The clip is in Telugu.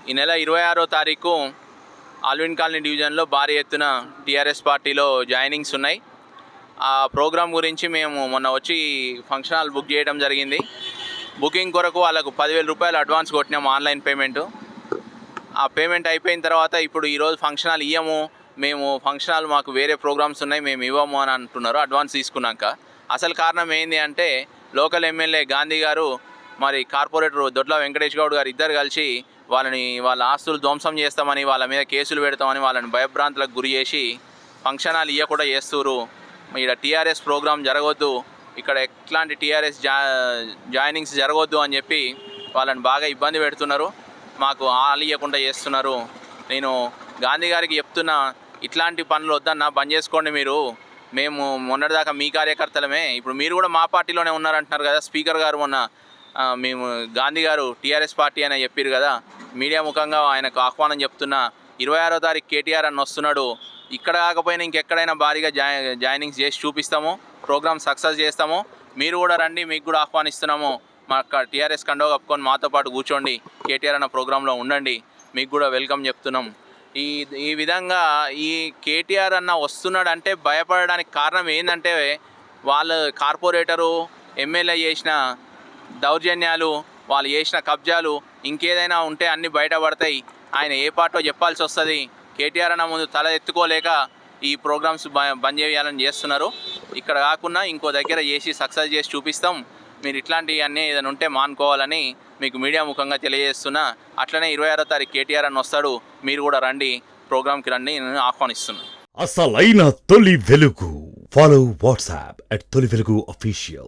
ఈ నెల 26వ తారీఖు ఆల్విన్ కాలనీ డివిజన్లో భారీ ఎత్తున టీఆర్ఎస్ పార్టీలో జాయినింగ్స్ ఉన్నాయి. ఆ ప్రోగ్రాం గురించి మేము మొన్న వచ్చి ఫంక్షన్ హాల్ బుక్ చేయడం జరిగింది. బుకింగ్ కొరకు వాళ్ళకు 10,000 రూపాయలు అడ్వాన్స్ కొట్టినాము, ఆన్లైన్ పేమెంటు. ఆ పేమెంట్ అయిపోయిన తర్వాత ఇప్పుడు ఈరోజు ఫంక్షన్ హాల్ ఇవ్వము, మేము ఫంక్షన్ హాల్ మాకు వేరే ప్రోగ్రామ్స్ ఉన్నాయి, మేము ఇవ్వము అని అంటున్నారు అడ్వాన్స్ తీసుకున్నాక. అసలు కారణం ఏంది అంటే లోకల్ ఎమ్మెల్యే గాంధీ గారు మరి కార్పొరేటర్ దొడ్ల వెంకటేష్ గౌడ్ గారు ఇద్దరు కలిసి వాళ్ళ ఆస్తులు ధ్వంసం చేస్తామని, వాళ్ళ మీద కేసులు పెడతామని వాళ్ళని భయభ్రాంతులకు గురి చేసి ఫంక్షన్ హాల్ ఇవ్వకుండా చేస్తున్నారు. ఇక్కడ టీఆర్ఎస్ ప్రోగ్రాం జరగవద్దు, ఇక్కడ ఎట్లాంటి టీఆర్ఎస్ జాయినింగ్స్ జరగవద్దు అని చెప్పి వాళ్ళని బాగా ఇబ్బంది పెడుతున్నారు, మాకు హాల్ ఇవ్వకుండా చేస్తున్నారు. నేను గాంధీ గారికి చెప్తున్నా, ఇట్లాంటి పనులు వద్దన్నా, బంద్ చేసుకోండి మీరు. మేము మొన్నటిదాకా మీ కార్యకర్తలమే, ఇప్పుడు మీరు కూడా మా పార్టీలోనే ఉన్నారంటున్నారు కదా. స్పీకర్ గారు మొన్న మేము గాంధీ గారు టీఆర్ఎస్ పార్టీ అని చెప్పారు కదా, మీడియా ముఖంగా ఆయనకు ఆహ్వానం చెప్తున్నా. 26వ తారీఖు కేటీఆర్ అని వస్తున్నాడు, ఇక్కడ కాకపోయినా ఇంకెక్కడైనా భారీగా జాయినింగ్స్ చేసి చూపిస్తాము, ప్రోగ్రామ్ సక్సెస్ చేస్తాము. మీరు కూడా రండి, మీకు కూడా ఆహ్వానిస్తున్నాము. మా టీఆర్ఎస్ కండవ కప్పుకొని మాతో పాటు కూర్చోండి, కేటీఆర్ అన్న ప్రోగ్రాంలో ఉండండి, మీకు కూడా వెల్కమ్ చెప్తున్నాం. ఈ విధంగా ఈ కేటీఆర్ అన్న వస్తున్నాడు అంటే భయపడడానికి కారణం ఏంటంటే వాళ్ళు కార్పొరేటరు ఎమ్మెల్యే చేసిన దౌర్జన్యాలు, వాళ్ళు చేసిన కబ్జాలు ఇంకేదైనా ఉంటే అన్నీ బయటపడతాయి. ఆయన ఏ పార్టో చెప్పాల్సి వస్తుంది. కేటీఆర్ అన్న ముందు తల ఎత్తుకోలేక ఈ ప్రోగ్రామ్స్ బంద్ చేయాలని చేస్తున్నారు. ఇక్కడ కాకుండా ఇంకో దగ్గర చేసి సక్సెస్ చేసి చూపిస్తాం, మీరు ఇట్లాంటివన్నీ ఏదైనా ఉంటే మానుకోవాలని మీకు మీడియా ముఖంగా తెలియజేస్తున్నా. అట్లనే 26వ తారీఖు కేటీఆర్ అని వస్తాడు, మీరు కూడా రండి, ప్రోగ్రామ్కి రండి, నేను ఆహ్వానిస్తున్నాను. అసలైన తొలి వెలుగు. ఫాలో వాట్సాప్ @తొలి వెలుగు official.